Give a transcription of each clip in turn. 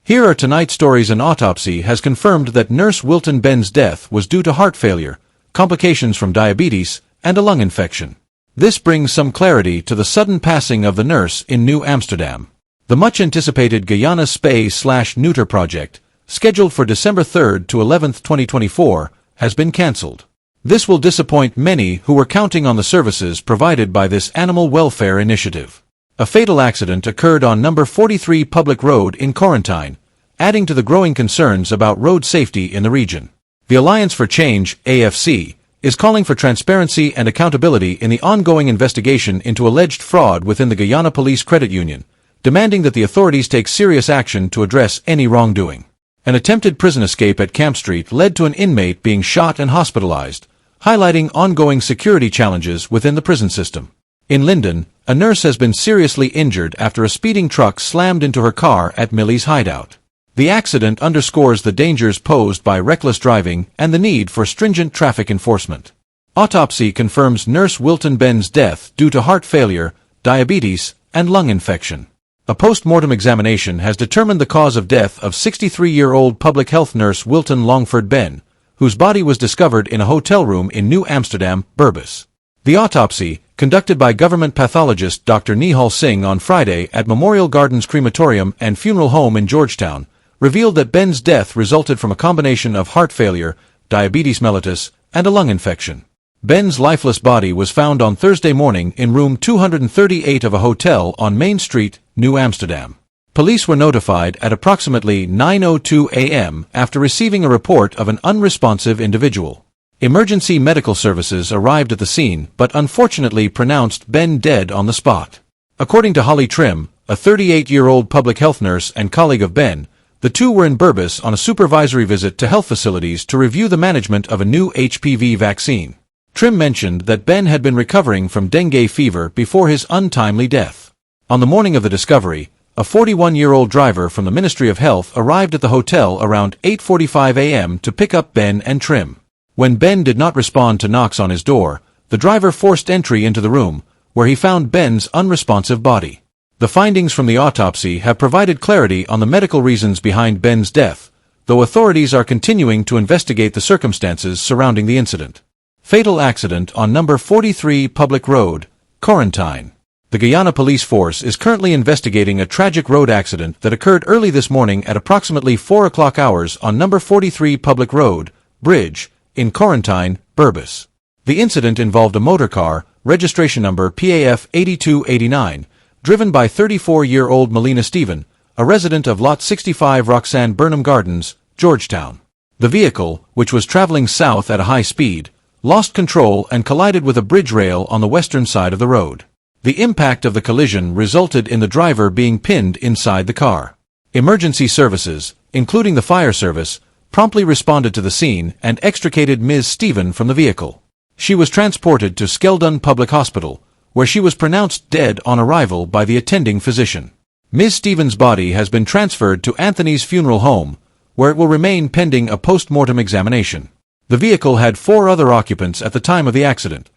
Here are tonight's stories. An autopsy has confirmed that Nurse Wilton Benn's death was due to heart failure, complications from diabetes, and a lung infection. This brings some clarity to the sudden passing of the nurse in New Amsterdam. The much-anticipated Guyana Spay / Neuter Project, scheduled for December 3rd to 11th, 2024, has been cancelled. This will disappoint many who were counting on the services provided by this animal welfare initiative. A fatal accident occurred on number 43 Public Road in Corentyne, adding to the growing concerns about road safety in the region. The Alliance for Change, AFC, is calling for transparency and accountability in the ongoing investigation into alleged fraud within the Guyana Police Credit Union, demanding that the authorities take serious action to address any wrongdoing. An attempted prison escape at Camp Street led to an inmate being shot and hospitalized, highlighting ongoing security challenges within the prison system. In Linden, a nurse has been seriously injured after a speeding truck slammed into her car at Millie's hideout. The accident underscores the dangers posed by reckless driving and the need for stringent traffic enforcement. Autopsy confirms Nurse Wilton Benn's death due to heart failure, diabetes, and lung infection. A post-mortem examination has determined the cause of death of 63-year-old public health nurse Wilton Ben, whose body was discovered in a hotel room in New Amsterdam, Berbice. The autopsy, conducted by government pathologist Dr. Nihal Singh on Friday at Memorial Gardens Crematorium and Funeral Home in Georgetown, revealed that Ben's death resulted from a combination of heart failure, diabetes mellitus, and a lung infection. Ben's lifeless body was found on Thursday morning in room 238 of a hotel on Main Street, New Amsterdam. Police were notified at approximately 9:02 a.m. after receiving a report of an unresponsive individual. Emergency medical services arrived at the scene but unfortunately pronounced Ben dead on the spot. According to Holly Trim, a 38-year-old public health nurse and colleague of Ben, the two were in Berbice on a supervisory visit to health facilities to review the management of a new HPV vaccine. Trim mentioned that Ben had been recovering from dengue fever before his untimely death. On the morning of the discovery, a 41-year-old driver from the Ministry of Health arrived at the hotel around 8:45 a.m. to pick up Ben and Trim. When Ben did not respond to knocks on his door, the driver forced entry into the room, where he found Ben's unresponsive body. The findings from the autopsy have provided clarity on the medical reasons behind Ben's death, though authorities are continuing to investigate the circumstances surrounding the incident. Fatal accident on number 43 Public Road, Corentyne. The Guyana Police Force is currently investigating a tragic road accident that occurred early this morning at approximately 4 o'clock hours on number 43 Public Road, Bridge, in Corentyne, Berbice. The incident involved a motor car, registration number PAF 8289, driven by 34-year-old Melina Stephen, a resident of Lot 65 Roxanne Burnham Gardens, Georgetown. The vehicle, which was traveling south at a high speed, lost control and collided with a bridge rail on the western side of the road. The impact of the collision resulted in the driver being pinned inside the car. Emergency services, including the fire service, promptly responded to the scene and extricated Ms. Stephen from the vehicle. She was transported to Skeldon Public Hospital, where she was pronounced dead on arrival by the attending physician. Ms. Stephen's body has been transferred to Anthony's Funeral Home, where it will remain pending a post-mortem examination. The vehicle had 4 other occupants at the time of the accident: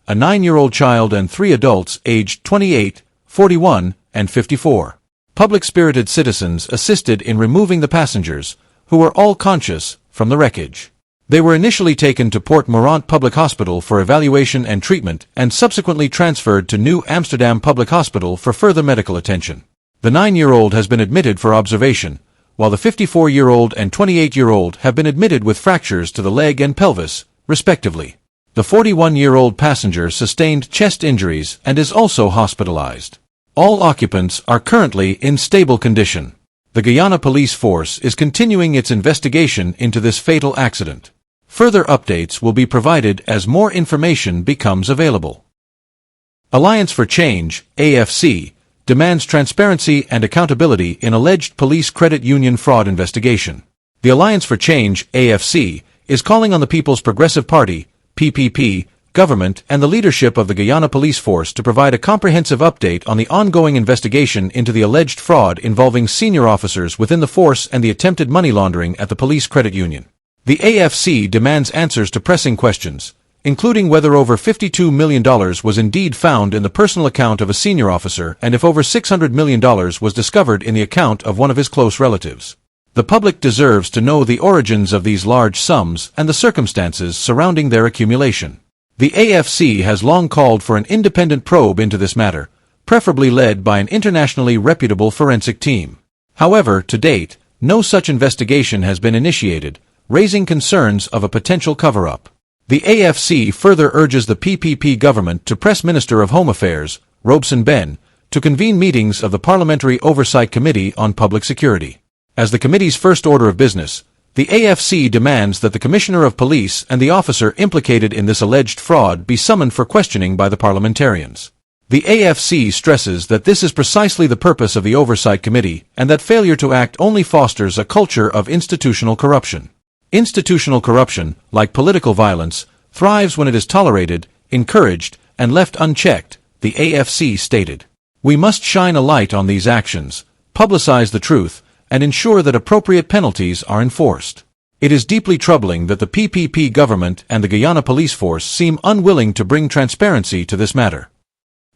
a 9-year-old child and 3 adults aged 28, 41, and 54. Public-spirited citizens assisted in removing the passengers, who were all conscious, from the wreckage. They were initially taken to Port Morant Public Hospital for evaluation and treatment and subsequently transferred to New Amsterdam Public Hospital for further medical attention. The 9-year-old has been admitted for observation, while the 54-year-old and 28-year-old have been admitted with fractures to the leg and pelvis, respectively. The 41-year-old passenger sustained chest injuries and is also hospitalized. All occupants are currently in stable condition. The Guyana Police Force is continuing its investigation into this fatal accident. Further updates will be provided as more information becomes available. Alliance for Change, AFC, demands transparency and accountability in alleged police credit union fraud investigation. The Alliance for Change, AFC, is calling on the People's Progressive Party, PPP, government, and the leadership of the Guyana Police Force to provide a comprehensive update on the ongoing investigation into the alleged fraud involving senior officers within the force and the attempted money laundering at the Police Credit Union. The AFC demands answers to pressing questions, including whether over $52 million was indeed found in the personal account of a senior officer and if over $600 million was discovered in the account of one of his close relatives. The public deserves to know the origins of these large sums and the circumstances surrounding their accumulation. The AFC has long called for an independent probe into this matter, preferably led by an internationally reputable forensic team. However, to date, no such investigation has been initiated, raising concerns of a potential cover-up. The AFC further urges the PPP government to press Minister of Home Affairs, Wilton Ben, to convene meetings of the Parliamentary Oversight Committee on Public Security. As the committee's first order of business, the AFC demands that the Commissioner of Police and the officer implicated in this alleged fraud be summoned for questioning by the parliamentarians. The AFC stresses that this is precisely the purpose of the Oversight Committee and that failure to act only fosters a culture of institutional corruption. Institutional corruption, like political violence, thrives when it is tolerated, encouraged, and left unchecked, the AFC stated. We must shine a light on these actions, publicize the truth, and ensure that appropriate penalties are enforced. It is deeply troubling that the PPP government and the Guyana Police Force seem unwilling to bring transparency to this matter.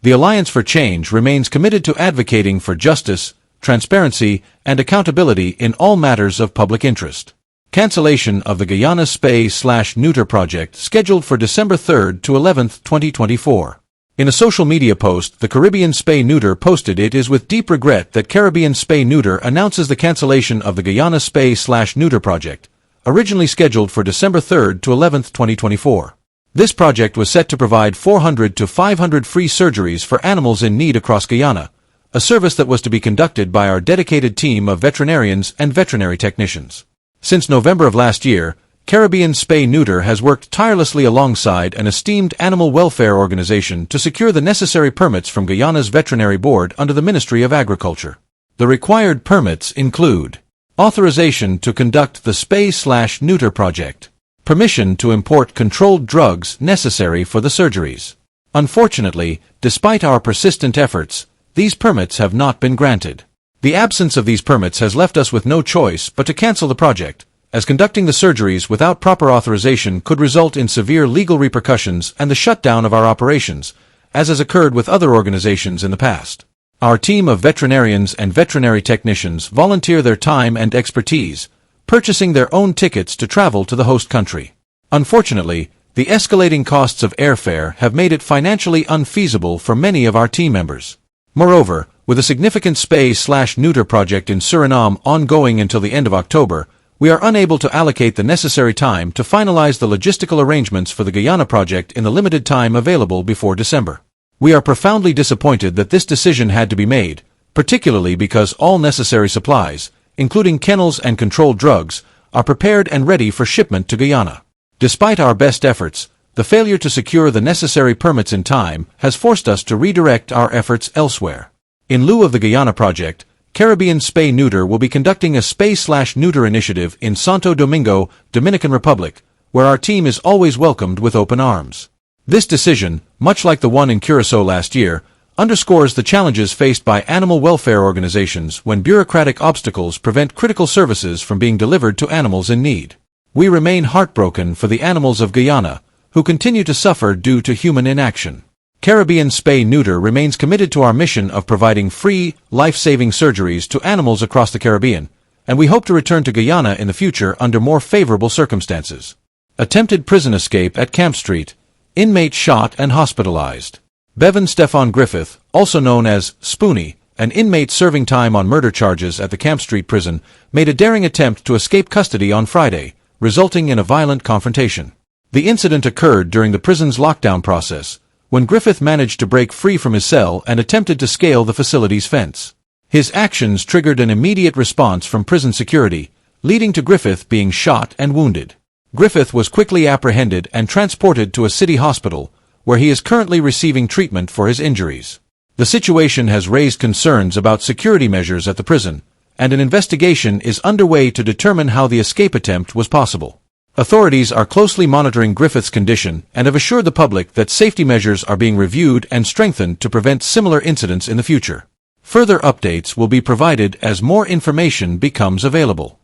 The Alliance for Change remains committed to advocating for justice, transparency, and accountability in all matters of public interest. Cancellation of the Guyana Spay/Neuter Project scheduled for December 3 to 11, 2024. In a social media post, the Caribbean Spay Neuter posted, "It is with deep regret that Caribbean Spay Neuter announces the cancellation of the Guyana Spay/Neuter Project, originally scheduled for December 3 to 11, 2024. This project was set to provide 400 to 500 free surgeries for animals in need across Guyana, a service that was to be conducted by our dedicated team of veterinarians and veterinary technicians. Since November of last year, Caribbean Spay Neuter has worked tirelessly alongside an esteemed animal welfare organization to secure the necessary permits from Guyana's Veterinary Board under the Ministry of Agriculture. The required permits include authorization to conduct the Spay/Neuter project, permission to import controlled drugs necessary for the surgeries. Unfortunately, despite our persistent efforts, these permits have not been granted. The absence of these permits has left us with no choice but to cancel the project, as conducting the surgeries without proper authorization could result in severe legal repercussions and the shutdown of our operations, as has occurred with other organizations in the past. Our team of veterinarians and veterinary technicians volunteer their time and expertise, purchasing their own tickets to travel to the host country. Unfortunately, the escalating costs of airfare have made it financially unfeasible for many of our team members. Moreover, with a significant Spay/Neuter project in Suriname ongoing until the end of October, we are unable to allocate the necessary time to finalize the logistical arrangements for the Guyana project in the limited time available before December. We are profoundly disappointed that this decision had to be made, particularly because all necessary supplies, including kennels and controlled drugs, are prepared and ready for shipment to Guyana. Despite our best efforts, the failure to secure the necessary permits in time has forced us to redirect our efforts elsewhere. In lieu of the Guyana project, Caribbean Spay Neuter will be conducting a Spay/Neuter initiative in Santo Domingo, Dominican Republic, where our team is always welcomed with open arms. This decision, much like the one in Curacao last year, underscores the challenges faced by animal welfare organizations when bureaucratic obstacles prevent critical services from being delivered to animals in need. We remain heartbroken for the animals of Guyana, who continue to suffer due to human inaction. Caribbean Spay Neuter remains committed to our mission of providing free, life-saving surgeries to animals across the Caribbean, and we hope to return to Guyana in the future under more favorable circumstances. Attempted prison escape at Camp Street. Inmate shot and hospitalized. Bevan Stefan Griffith, also known as Spoonie, an inmate serving time on murder charges at the Camp Street prison, made a daring attempt to escape custody on Friday, resulting in a violent confrontation. The incident occurred during the prison's lockdown process, when Griffith managed to break free from his cell and attempted to scale the facility's fence. His actions triggered an immediate response from prison security, leading to Griffith being shot and wounded. Griffith was quickly apprehended and transported to a city hospital, where he is currently receiving treatment for his injuries. The situation has raised concerns about security measures at the prison, and an investigation is underway to determine how the escape attempt was possible. Authorities are closely monitoring Griffith's condition and have assured the public that safety measures are being reviewed and strengthened to prevent similar incidents in the future. Further updates will be provided as more information becomes available.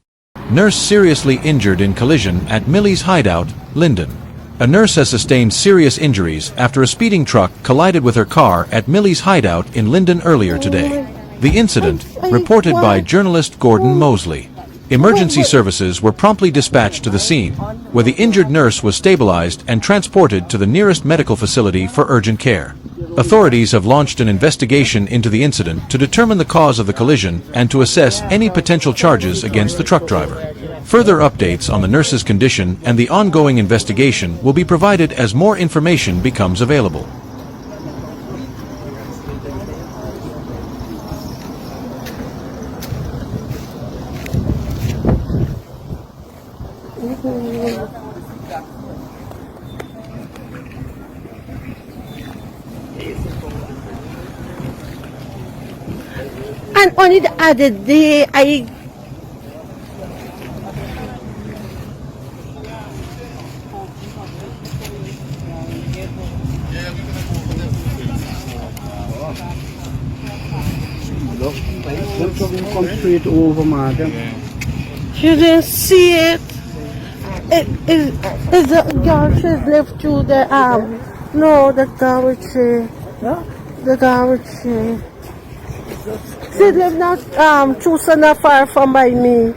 Nurse seriously injured in collision at Millie's hideout, Linden. A nurse has sustained serious injuries after a speeding truck collided with her car at Millie's hideout in Linden earlier today. The incident, reported by journalist Gordon Mosley. Emergency services were promptly dispatched to the scene, where the injured nurse was stabilized and transported to the nearest medical facility for urgent care. Authorities have launched an investigation into the incident to determine the cause of the collision and to assess any potential charges against the truck driver. Further updates on the nurse's condition and the ongoing investigation will be provided as more information becomes available. And only the other day, Come straight over, madam. you didn't see it. It's the girl she's left through the no, the garage. The garage. She live not too so not far from by me.